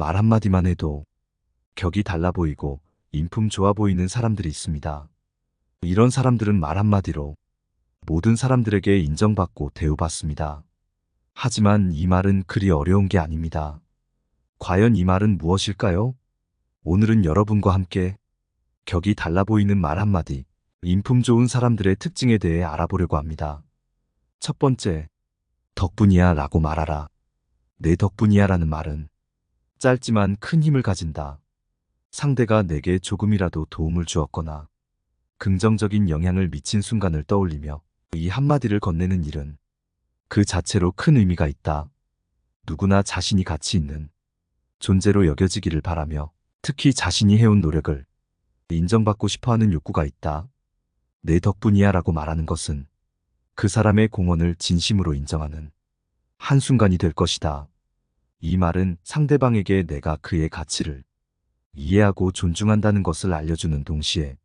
말 한마디만 해도 격이 달라 보이고 인품 좋아 보이는 사람들이 있습니다. 이런 사람들은 말 한마디로 모든 사람들에게 인정받고 대우받습니다. 하지만 이 말은 그리 어려운 게 아닙니다. 과연 이 말은 무엇일까요? 오늘은 여러분과 함께 격이 달라 보이는 말 한마디, 인품 좋은 사람들의 특징에 대해 알아보려고 합니다. 첫 번째, 덕분이야 라고 말하라. 내 덕분이야 라는 말은 짧지만 큰 힘을 가진다. 상대가 내게 조금이라도 도움을 주었거나 긍정적인 영향을 미친 순간을 떠올리며 이 한마디를 건네는 일은 그 자체로 큰 의미가 있다. 누구나 자신이 가치 있는 존재로 여겨지기를 바라며 특히 자신이 해온 노력을 인정받고 싶어하는 욕구가 있다. 내 덕분이야 라고 말하는 것은 그 사람의 공헌을 진심으로 인정하는 한순간이 될 것이다. 이 말은 상대방에게 내가 그의 가치를 이해하고 존중한다는 것을 알려주는 동시에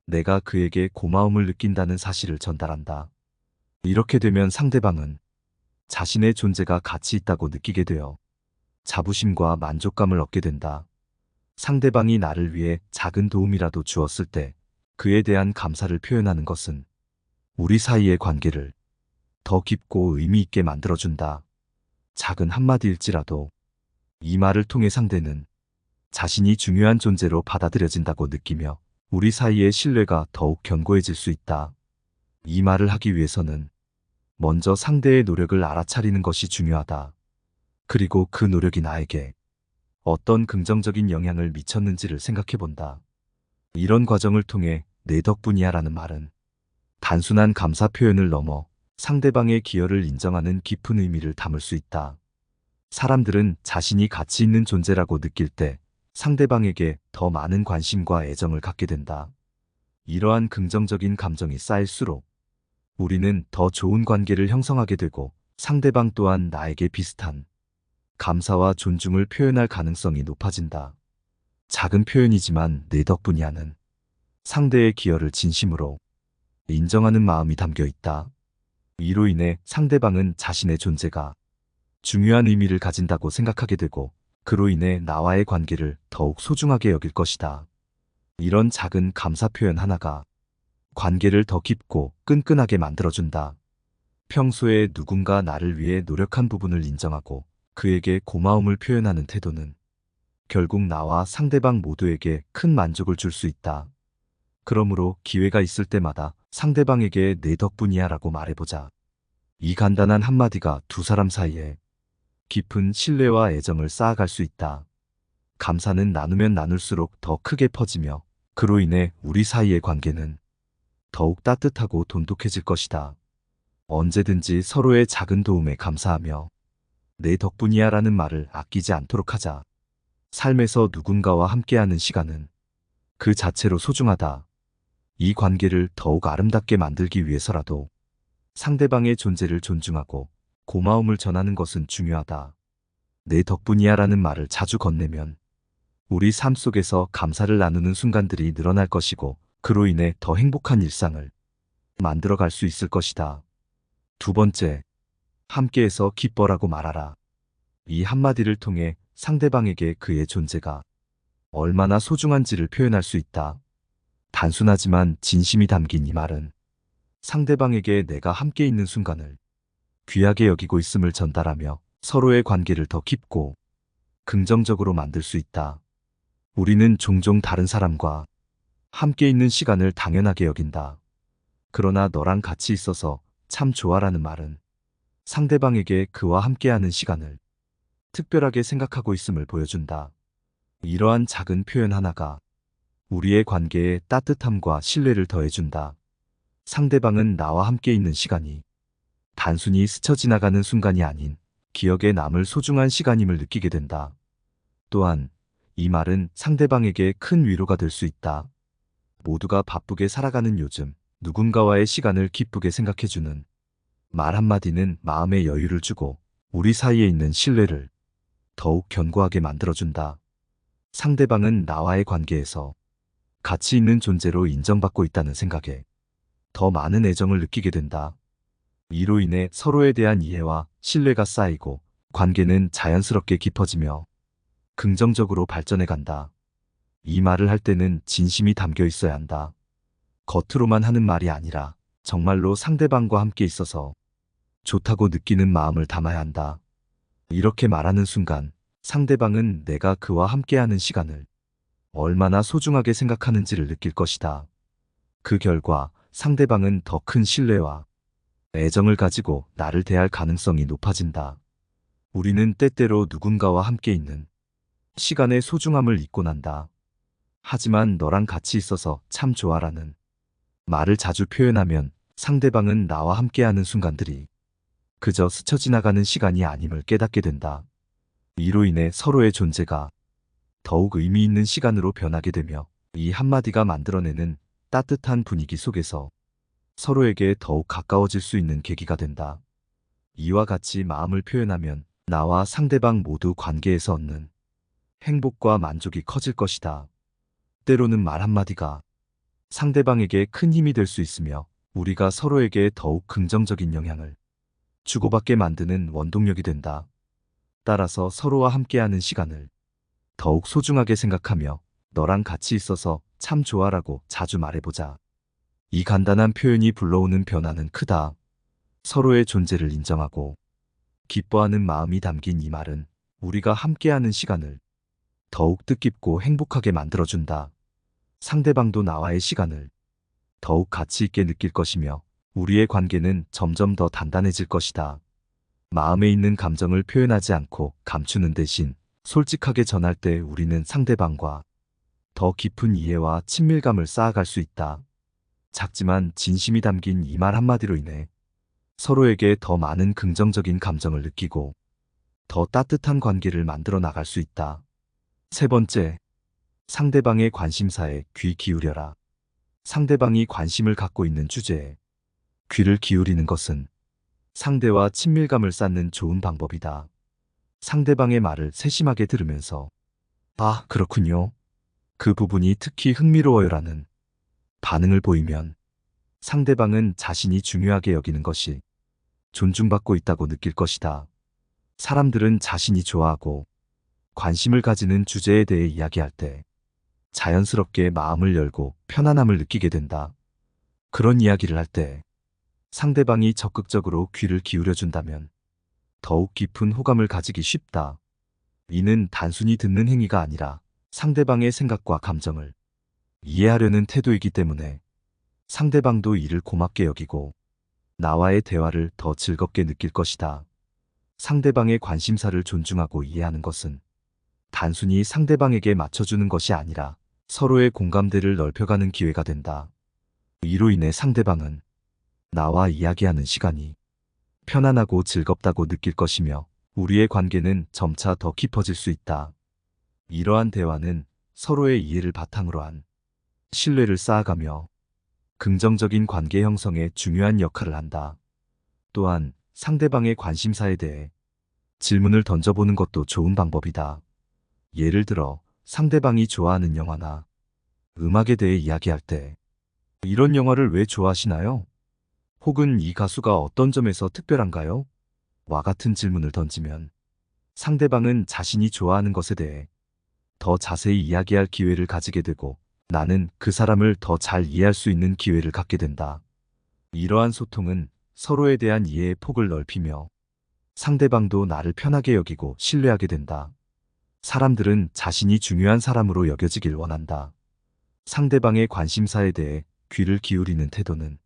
내가 그에게 고마움을 느낀다는 사실을 전달한다. 이렇게 되면 상대방은 자신의 존재가 가치 있다고 느끼게 되어 자부심과 만족감을 얻게 된다. 상대방이 나를 위해 작은 도움이라도 주었을 때 그에 대한 감사를 표현하는 것은 우리 사이의 관계를 더 깊고 의미 있게 만들어준다. 작은 한마디일지라도 이 말을 통해 상대는 자신이 중요한 존재로 받아들여진다고 느끼며 우리 사이의 신뢰가 더욱 견고해질 수 있다. 이 말을 하기 위해서는 먼저 상대의 노력을 알아차리는 것이 중요하다. 그리고 그 노력이 나에게 어떤 긍정적인 영향을 미쳤는지를 생각해 본다. 이런 과정을 통해 내 덕분이야 라는 말은 단순한 감사 표현을 넘어 상대방의 기여를 인정하는 깊은 의미를 담을 수 있다. 사람들은 자신이 가치 있는 존재라고 느낄 때 상대방에게 더 많은 관심과 애정을 갖게 된다. 이러한 긍정적인 감정이 쌓일수록 우리는 더 좋은 관계를 형성하게 되고 상대방 또한 나에게 비슷한 감사와 존중을 표현할 가능성이 높아진다. 작은 표현이지만 내 덕분이야는 상대의 기여를 진심으로 인정하는 마음이 담겨 있다. 이로 인해 상대방은 자신의 존재가 중요한 의미를 가진다고 생각하게 되고 그로 인해 나와의 관계를 더욱 소중하게 여길 것이다. 이런 작은 감사 표현 하나가 관계를 더 깊고 끈끈하게 만들어준다. 평소에 누군가 나를 위해 노력한 부분을 인정하고 그에게 고마움을 표현하는 태도는 결국 나와 상대방 모두에게 큰 만족을 줄 수 있다. 그러므로 기회가 있을 때마다 상대방에게 내 덕분이야 라고 말해보자. 이 간단한 한마디가 두 사람 사이에 깊은 신뢰와 애정을 쌓아갈 수 있다. 감사는 나누면 나눌수록 더 크게 퍼지며 그로 인해 우리 사이의 관계는 더욱 따뜻하고 돈독해질 것이다. 언제든지 서로의 작은 도움에 감사하며 내 덕분이야 라는 말을 아끼지 않도록 하자. 삶에서 누군가와 함께하는 시간은 그 자체로 소중하다. 이 관계를 더욱 아름답게 만들기 위해서라도 상대방의 존재를 존중하고 고마움을 전하는 것은 중요하다. 내 덕분이야 라는 말을 자주 건네면 우리 삶 속에서 감사를 나누는 순간들이 늘어날 것이고 그로 인해 더 행복한 일상을 만들어갈 수 있을 것이다. 두 번째, 함께해서 기뻐라고 말하라. 이 한마디를 통해 상대방에게 그의 존재가 얼마나 소중한지를 표현할 수 있다. 단순하지만 진심이 담긴 이 말은 상대방에게 내가 함께 있는 순간을 귀하게 여기고 있음을 전달하며 서로의 관계를 더 깊고 긍정적으로 만들 수 있다. 우리는 종종 다른 사람과 함께 있는 시간을 당연하게 여긴다. 그러나 너랑 같이 있어서 참 좋아라는 말은 상대방에게 그와 함께하는 시간을 특별하게 생각하고 있음을 보여준다. 이러한 작은 표현 하나가 우리의 관계에 따뜻함과 신뢰를 더해준다. 상대방은 나와 함께 있는 시간이 단순히 스쳐 지나가는 순간이 아닌 기억에 남을 소중한 시간임을 느끼게 된다. 또한 이 말은 상대방에게 큰 위로가 될 수 있다. 모두가 바쁘게 살아가는 요즘 누군가와의 시간을 기쁘게 생각해주는 말 한마디는 마음의 여유를 주고 우리 사이에 있는 신뢰를 더욱 견고하게 만들어준다. 상대방은 나와의 관계에서 가치 있는 존재로 인정받고 있다는 생각에 더 많은 애정을 느끼게 된다. 이로 인해 서로에 대한 이해와 신뢰가 쌓이고 관계는 자연스럽게 깊어지며 긍정적으로 발전해 간다. 이 말을 할 때는 진심이 담겨 있어야 한다. 겉으로만 하는 말이 아니라 정말로 상대방과 함께 있어서 좋다고 느끼는 마음을 담아야 한다. 이렇게 말하는 순간 상대방은 내가 그와 함께하는 시간을 얼마나 소중하게 생각하는지를 느낄 것이다. 그 결과 상대방은 더 큰 신뢰와 애정을 가지고 나를 대할 가능성이 높아진다. 우리는 때때로 누군가와 함께 있는 시간의 소중함을 잊곤 한다. 하지만 너랑 같이 있어서 참 좋아라는 말을 자주 표현하면 상대방은 나와 함께하는 순간들이 그저 스쳐 지나가는 시간이 아님을 깨닫게 된다. 이로 인해 서로의 존재가 더욱 의미 있는 시간으로 변하게 되며 이 한마디가 만들어내는 따뜻한 분위기 속에서 서로에게 더욱 가까워질 수 있는 계기가 된다. 이와 같이 마음을 표현하면 나와 상대방 모두 관계에서 얻는 행복과 만족이 커질 것이다. 때로는 말 한마디가 상대방에게 큰 힘이 될 수 있으며 우리가 서로에게 더욱 긍정적인 영향을 주고받게 만드는 원동력이 된다. 따라서 서로와 함께하는 시간을 더욱 소중하게 생각하며 너랑 같이 있어서 참 좋아라고 자주 말해보자. 이 간단한 표현이 불러오는 변화는 크다. 서로의 존재를 인정하고 기뻐하는 마음이 담긴 이 말은 우리가 함께하는 시간을 더욱 뜻깊고 행복하게 만들어준다. 상대방도 나와의 시간을 더욱 가치 있게 느낄 것이며 우리의 관계는 점점 더 단단해질 것이다. 마음에 있는 감정을 표현하지 않고 감추는 대신 솔직하게 전할 때 우리는 상대방과 더 깊은 이해와 친밀감을 쌓아갈 수 있다. 작지만 진심이 담긴 이 말 한마디로 인해 서로에게 더 많은 긍정적인 감정을 느끼고 더 따뜻한 관계를 만들어 나갈 수 있다. 세 번째, 상대방의 관심사에 귀 기울여라. 상대방이 관심을 갖고 있는 주제에 귀를 기울이는 것은 상대와 친밀감을 쌓는 좋은 방법이다. 상대방의 말을 세심하게 들으면서 아, 그렇군요. 그 부분이 특히 흥미로워요라는 반응을 보이면 상대방은 자신이 중요하게 여기는 것이 존중받고 있다고 느낄 것이다. 사람들은 자신이 좋아하고 관심을 가지는 주제에 대해 이야기할 때 자연스럽게 마음을 열고 편안함을 느끼게 된다. 그런 이야기를 할 때 상대방이 적극적으로 귀를 기울여준다면 더욱 깊은 호감을 가지기 쉽다. 이는 단순히 듣는 행위가 아니라 상대방의 생각과 감정을 이해하려는 태도이기 때문에 상대방도 이를 고맙게 여기고 나와의 대화를 더 즐겁게 느낄 것이다. 상대방의 관심사를 존중하고 이해하는 것은 단순히 상대방에게 맞춰주는 것이 아니라 서로의 공감대를 넓혀가는 기회가 된다. 이로 인해 상대방은 나와 이야기하는 시간이 편안하고 즐겁다고 느낄 것이며 우리의 관계는 점차 더 깊어질 수 있다. 이러한 대화는 서로의 이해를 바탕으로 한 신뢰를 쌓아가며 긍정적인 관계 형성에 중요한 역할을 한다. 또한 상대방의 관심사에 대해 질문을 던져보는 것도 좋은 방법이다. 예를 들어 상대방이 좋아하는 영화나 음악에 대해 이야기할 때 이런 영화를 왜 좋아하시나요? 혹은 이 가수가 어떤 점에서 특별한가요? 와 같은 질문을 던지면 상대방은 자신이 좋아하는 것에 대해 더 자세히 이야기할 기회를 가지게 되고 나는 그 사람을 더 잘 이해할 수 있는 기회를 갖게 된다. 이러한 소통은 서로에 대한 이해의 폭을 넓히며 상대방도 나를 편하게 여기고 신뢰하게 된다. 사람들은 자신이 중요한 사람으로 여겨지길 원한다. 상대방의 관심사에 대해 귀를 기울이는 태도는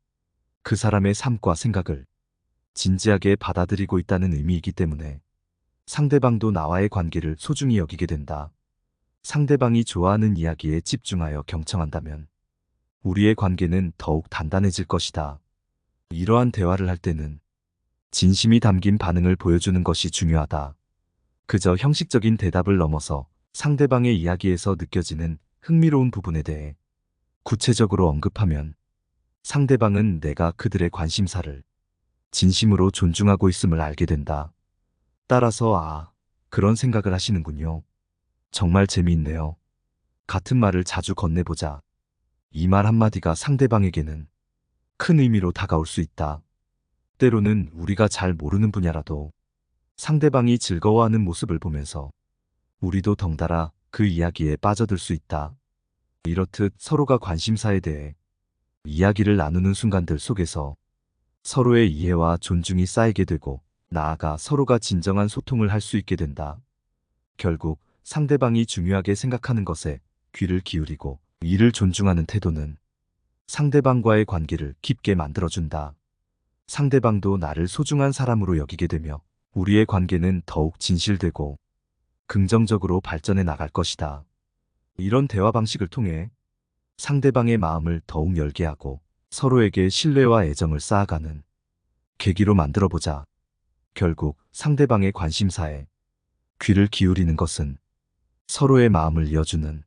그 사람의 삶과 생각을 진지하게 받아들이고 있다는 의미이기 때문에 상대방도 나와의 관계를 소중히 여기게 된다. 상대방이 좋아하는 이야기에 집중하여 경청한다면 우리의 관계는 더욱 단단해질 것이다. 이러한 대화를 할 때는 진심이 담긴 반응을 보여주는 것이 중요하다. 그저 형식적인 대답을 넘어서 상대방의 이야기에서 느껴지는 흥미로운 부분에 대해 구체적으로 언급하면 상대방은 내가 그들의 관심사를 진심으로 존중하고 있음을 알게 된다. 따라서 아, 그런 생각을 하시는군요. 정말 재미있네요. 같은 말을 자주 건네보자. 이 말 한마디가 상대방에게는 큰 의미로 다가올 수 있다. 때로는 우리가 잘 모르는 분야라도 상대방이 즐거워하는 모습을 보면서 우리도 덩달아 그 이야기에 빠져들 수 있다. 이렇듯 서로가 관심사에 대해 이야기를 나누는 순간들 속에서 서로의 이해와 존중이 쌓이게 되고 나아가 서로가 진정한 소통을 할 수 있게 된다. 결국 상대방이 중요하게 생각하는 것에 귀를 기울이고 이를 존중하는 태도는 상대방과의 관계를 깊게 만들어준다. 상대방도 나를 소중한 사람으로 여기게 되며 우리의 관계는 더욱 진실되고 긍정적으로 발전해 나갈 것이다. 이런 대화 방식을 통해 상대방의 마음을 더욱 열게 하고 서로에게 신뢰와 애정을 쌓아가는 계기로 만들어보자. 결국 상대방의 관심사에 귀를 기울이는 것은 서로의 마음을 이어주는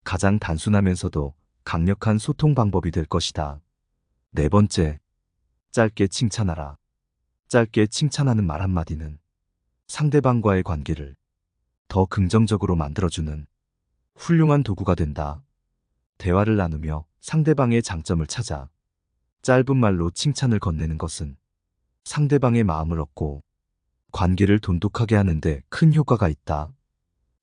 가장 단순하면서도 강력한 소통 방법이 될 것이다. 네 번째, 짧게 칭찬하라. 짧게 칭찬하는 말 한마디는 상대방과의 관계를 더 긍정적으로 만들어주는 훌륭한 도구가 된다. 대화를 나누며 상대방의 장점을 찾아 짧은 말로 칭찬을 건네는 것은 상대방의 마음을 얻고 관계를 돈독하게 하는데 큰 효과가 있다.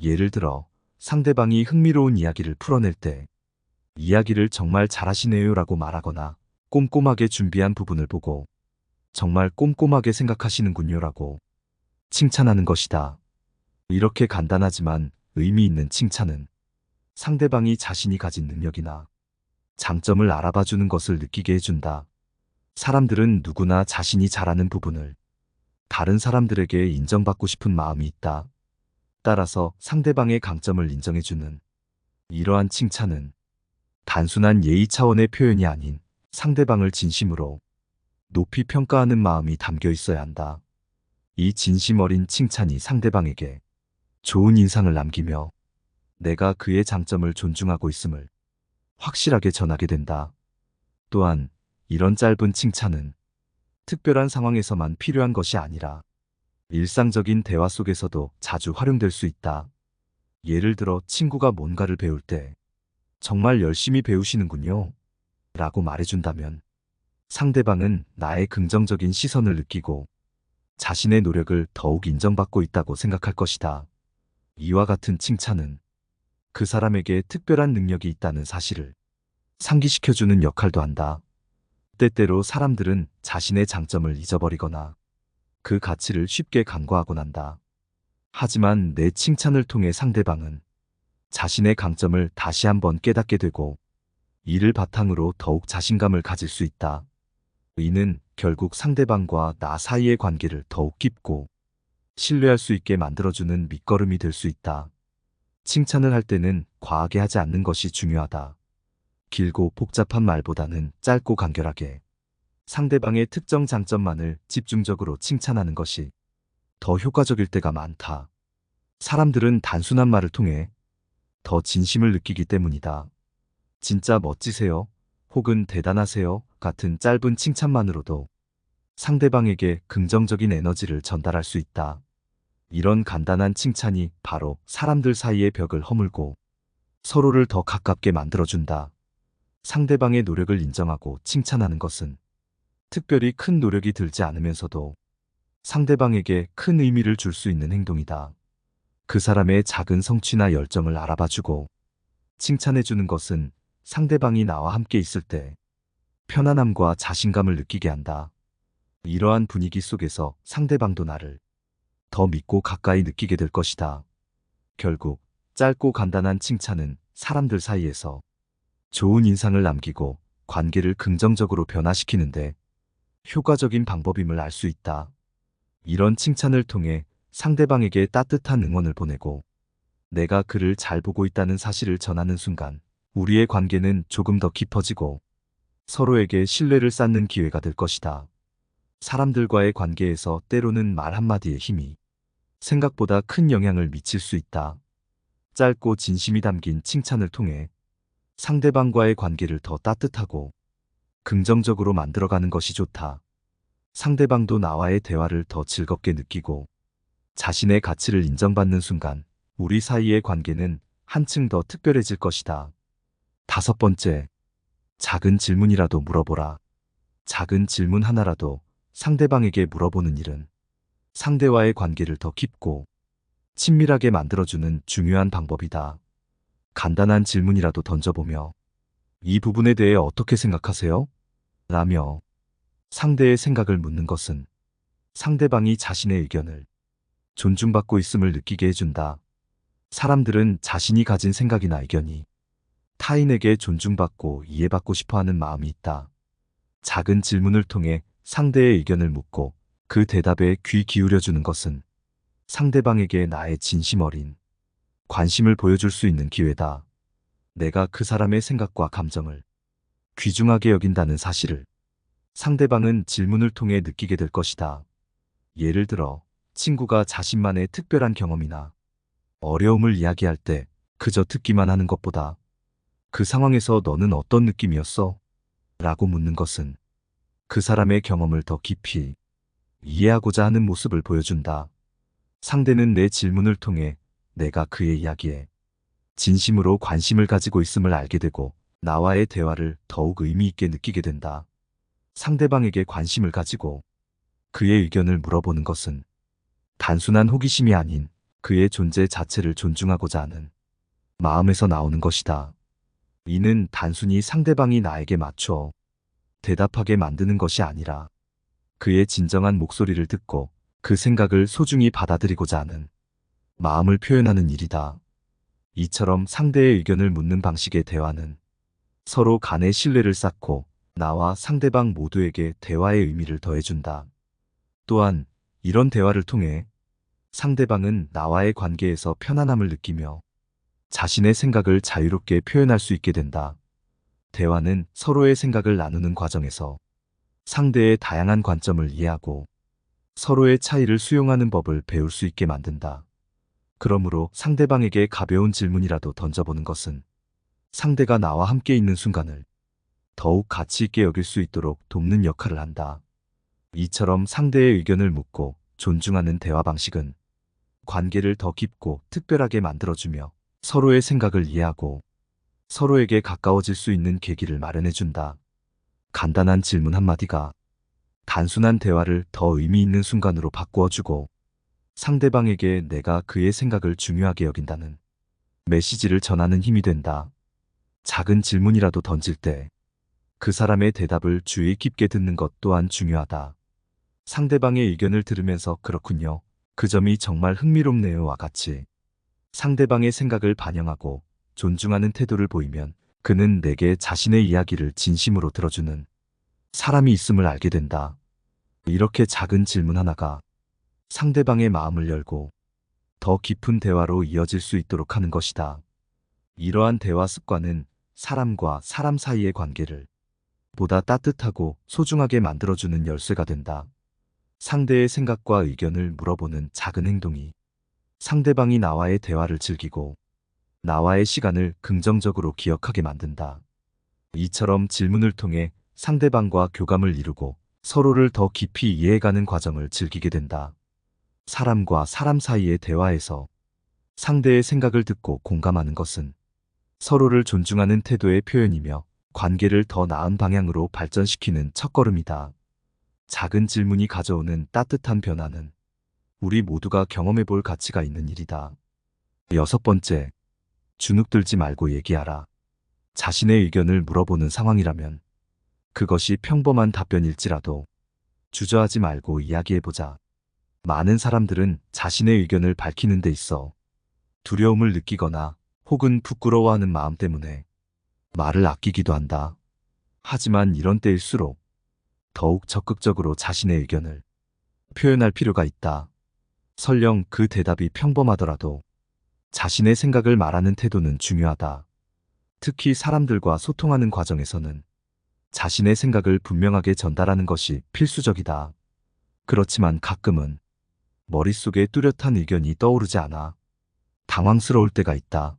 예를 들어 상대방이 흥미로운 이야기를 풀어낼 때 이야기를 정말 잘하시네요 라고 말하거나 꼼꼼하게 준비한 부분을 보고 정말 꼼꼼하게 생각하시는군요 라고 칭찬하는 것이다. 이렇게 간단하지만 의미 있는 칭찬은 상대방이 자신이 가진 능력이나 장점을 알아봐주는 것을 느끼게 해준다. 사람들은 누구나 자신이 잘하는 부분을 다른 사람들에게 인정받고 싶은 마음이 있다. 따라서 상대방의 강점을 인정해주는 이러한 칭찬은 단순한 예의 차원의 표현이 아닌 상대방을 진심으로 높이 평가하는 마음이 담겨 있어야 한다. 이 진심 어린 칭찬이 상대방에게 좋은 인상을 남기며 내가 그의 장점을 존중하고 있음을 확실하게 전하게 된다. 또한 이런 짧은 칭찬은 특별한 상황에서만 필요한 것이 아니라 일상적인 대화 속에서도 자주 활용될 수 있다. 예를 들어 친구가 뭔가를 배울 때 정말 열심히 배우시는군요 라고 말해준다면 상대방은 나의 긍정적인 시선을 느끼고 자신의 노력을 더욱 인정받고 있다고 생각할 것이다. 이와 같은 칭찬은 그 사람에게 특별한 능력이 있다는 사실을 상기시켜주는 역할도 한다. 때때로 사람들은 자신의 장점을 잊어버리거나 그 가치를 쉽게 간과하곤 한다. 하지만 내 칭찬을 통해 상대방은 자신의 강점을 다시 한번 깨닫게 되고 이를 바탕으로 더욱 자신감을 가질 수 있다. 이는 결국 상대방과 나 사이의 관계를 더욱 깊고 신뢰할 수 있게 만들어주는 밑거름이 될 수 있다. 칭찬을 할 때는 과하게 하지 않는 것이 중요하다. 길고 복잡한 말보다는 짧고 간결하게 상대방의 특정 장점만을 집중적으로 칭찬하는 것이 더 효과적일 때가 많다. 사람들은 단순한 말을 통해 더 진심을 느끼기 때문이다. 진짜 멋지세요 혹은 대단하세요 같은 짧은 칭찬만으로도 상대방에게 긍정적인 에너지를 전달할 수 있다. 이런 간단한 칭찬이 바로 사람들 사이의 벽을 허물고 서로를 더 가깝게 만들어준다. 상대방의 노력을 인정하고 칭찬하는 것은 특별히 큰 노력이 들지 않으면서도 상대방에게 큰 의미를 줄 수 있는 행동이다. 그 사람의 작은 성취나 열정을 알아봐주고 칭찬해주는 것은 상대방이 나와 함께 있을 때 편안함과 자신감을 느끼게 한다. 이러한 분위기 속에서 상대방도 나를 더 믿고 가까이 느끼게 될 것이다. 결국 짧고 간단한 칭찬은 사람들 사이에서 좋은 인상을 남기고 관계를 긍정적으로 변화시키는데 효과적인 방법임을 알 수 있다. 이런 칭찬을 통해 상대방에게 따뜻한 응원을 보내고 내가 그를 잘 보고 있다는 사실을 전하는 순간 우리의 관계는 조금 더 깊어지고 서로에게 신뢰를 쌓는 기회가 될 것이다. 사람들과의 관계에서 때로는 말 한마디의 힘이 생각보다 큰 영향을 미칠 수 있다. 짧고 진심이 담긴 칭찬을 통해 상대방과의 관계를 더 따뜻하고 긍정적으로 만들어가는 것이 좋다. 상대방도 나와의 대화를 더 즐겁게 느끼고 자신의 가치를 인정받는 순간 우리 사이의 관계는 한층 더 특별해질 것이다. 다섯 번째, 작은 질문이라도 물어보라. 작은 질문 하나라도 상대방에게 물어보는 일은 상대와의 관계를 더 깊고 친밀하게 만들어주는 중요한 방법이다. 간단한 질문이라도 던져보며 이 부분에 대해 어떻게 생각하세요? 라며 상대의 생각을 묻는 것은 상대방이 자신의 의견을 존중받고 있음을 느끼게 해준다. 사람들은 자신이 가진 생각이나 의견이 타인에게 존중받고 이해받고 싶어 하는 마음이 있다. 작은 질문을 통해 상대의 의견을 묻고 그 대답에 귀 기울여주는 것은 상대방에게 나의 진심 어린 관심을 보여줄 수 있는 기회다. 내가 그 사람의 생각과 감정을 귀중하게 여긴다는 사실을 상대방은 질문을 통해 느끼게 될 것이다. 예를 들어, 친구가 자신만의 특별한 경험이나 어려움을 이야기할 때 그저 듣기만 하는 것보다 그 상황에서 너는 어떤 느낌이었어? 라고 묻는 것은 그 사람의 경험을 더 깊이 이해하고자 하는 모습을 보여준다. 상대는 내 질문을 통해 내가 그의 이야기에 진심으로 관심을 가지고 있음을 알게 되고 나와의 대화를 더욱 의미 있게 느끼게 된다. 상대방에게 관심을 가지고 그의 의견을 물어보는 것은 단순한 호기심이 아닌 그의 존재 자체를 존중하고자 하는 마음에서 나오는 것이다. 이는 단순히 상대방이 나에게 맞춰 대답하게 만드는 것이 아니라 그의 진정한 목소리를 듣고 그 생각을 소중히 받아들이고자 하는 마음을 표현하는 일이다. 이처럼 상대의 의견을 묻는 방식의 대화는 서로 간의 신뢰를 쌓고 나와 상대방 모두에게 대화의 의미를 더해준다. 또한 이런 대화를 통해 상대방은 나와의 관계에서 편안함을 느끼며 자신의 생각을 자유롭게 표현할 수 있게 된다. 대화는 서로의 생각을 나누는 과정에서 상대의 다양한 관점을 이해하고 서로의 차이를 수용하는 법을 배울 수 있게 만든다. 그러므로 상대방에게 가벼운 질문이라도 던져보는 것은 상대가 나와 함께 있는 순간을 더욱 가치 있게 여길 수 있도록 돕는 역할을 한다. 이처럼 상대의 의견을 묻고 존중하는 대화 방식은 관계를 더 깊고 특별하게 만들어주며 서로의 생각을 이해하고 서로에게 가까워질 수 있는 계기를 마련해준다. 간단한 질문 한마디가 단순한 대화를 더 의미 있는 순간으로 바꾸어주고 상대방에게 내가 그의 생각을 중요하게 여긴다는 메시지를 전하는 힘이 된다. 작은 질문이라도 던질 때 그 사람의 대답을 주의 깊게 듣는 것 또한 중요하다. 상대방의 의견을 들으면서 그렇군요. 그 점이 정말 흥미롭네요와 같이 상대방의 생각을 반영하고 존중하는 태도를 보이면 그는 내게 자신의 이야기를 진심으로 들어주는 사람이 있음을 알게 된다. 이렇게 작은 질문 하나가 상대방의 마음을 열고 더 깊은 대화로 이어질 수 있도록 하는 것이다. 이러한 대화 습관은 사람과 사람 사이의 관계를 보다 따뜻하고 소중하게 만들어주는 열쇠가 된다. 상대의 생각과 의견을 물어보는 작은 행동이 상대방이 나와의 대화를 즐기고 나와의 시간을 긍정적으로 기억하게 만든다. 이처럼 질문을 통해 상대방과 교감을 이루고 서로를 더 깊이 이해해가는 과정을 즐기게 된다. 사람과 사람 사이의 대화에서 상대의 생각을 듣고 공감하는 것은 서로를 존중하는 태도의 표현이며 관계를 더 나은 방향으로 발전시키는 첫걸음이다. 작은 질문이 가져오는 따뜻한 변화는 우리 모두가 경험해 볼 가치가 있는 일이다. 6번째, 주눅들지 말고 얘기하라. 자신의 의견을 물어보는 상황이라면 그것이 평범한 답변일지라도 주저하지 말고 이야기해보자. 많은 사람들은 자신의 의견을 밝히는 데 있어 두려움을 느끼거나 혹은 부끄러워하는 마음 때문에 말을 아끼기도 한다. 하지만 이런 때일수록 더욱 적극적으로 자신의 의견을 표현할 필요가 있다. 설령 그 대답이 평범하더라도 자신의 생각을 말하는 태도는 중요하다. 특히 사람들과 소통하는 과정에서는 자신의 생각을 분명하게 전달하는 것이 필수적이다. 그렇지만 가끔은 머릿속에 뚜렷한 의견이 떠오르지 않아 당황스러울 때가 있다.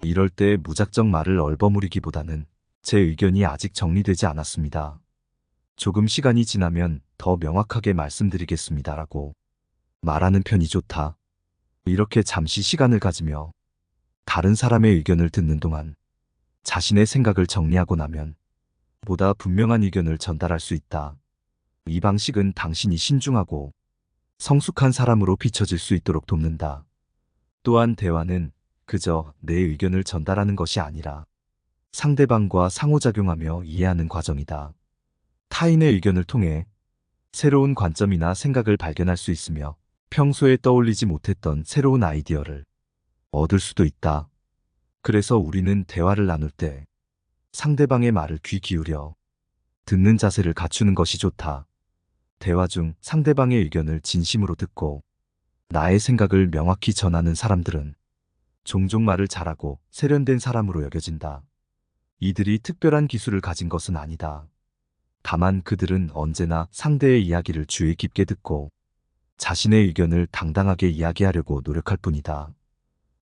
이럴 때 무작정 말을 얼버무리기보다는 제 의견이 아직 정리되지 않았습니다. 조금 시간이 지나면 더 명확하게 말씀드리겠습니다라고 말하는 편이 좋다. 이렇게 잠시 시간을 가지며 다른 사람의 의견을 듣는 동안 자신의 생각을 정리하고 나면 보다 분명한 의견을 전달할 수 있다. 이 방식은 당신이 신중하고 성숙한 사람으로 비춰질 수 있도록 돕는다. 또한 대화는 그저 내 의견을 전달하는 것이 아니라 상대방과 상호작용하며 이해하는 과정이다. 타인의 의견을 통해 새로운 관점이나 생각을 발견할 수 있으며 평소에 떠올리지 못했던 새로운 아이디어를 얻을 수도 있다. 그래서 우리는 대화를 나눌 때 상대방의 말을 귀 기울여 듣는 자세를 갖추는 것이 좋다. 대화 중 상대방의 의견을 진심으로 듣고 나의 생각을 명확히 전하는 사람들은 종종 말을 잘하고 세련된 사람으로 여겨진다. 이들이 특별한 기술을 가진 것은 아니다. 다만 그들은 언제나 상대의 이야기를 주의 깊게 듣고 자신의 의견을 당당하게 이야기하려고 노력할 뿐이다.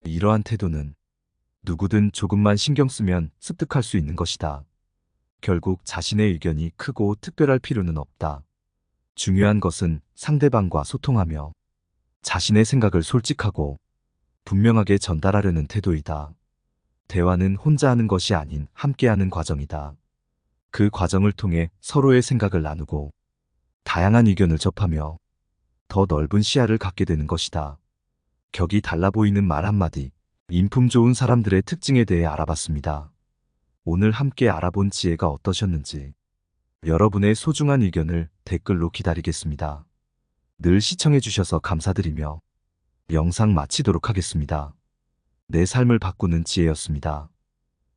이러한 태도는 누구든 조금만 신경 쓰면 습득할 수 있는 것이다. 결국 자신의 의견이 크고 특별할 필요는 없다. 중요한 것은 상대방과 소통하며 자신의 생각을 솔직하고 분명하게 전달하려는 태도이다. 대화는 혼자 하는 것이 아닌 함께하는 과정이다. 그 과정을 통해 서로의 생각을 나누고 다양한 의견을 접하며 더 넓은 시야를 갖게 되는 것이다. 격이 달라 보이는 말 한마디, 인품 좋은 사람들의 특징에 대해 알아봤습니다. 오늘 함께 알아본 지혜가 어떠셨는지 여러분의 소중한 의견을 댓글로 기다리겠습니다. 늘 시청해주셔서 감사드리며 영상 마치도록 하겠습니다. 내 삶을 바꾸는 지혜였습니다.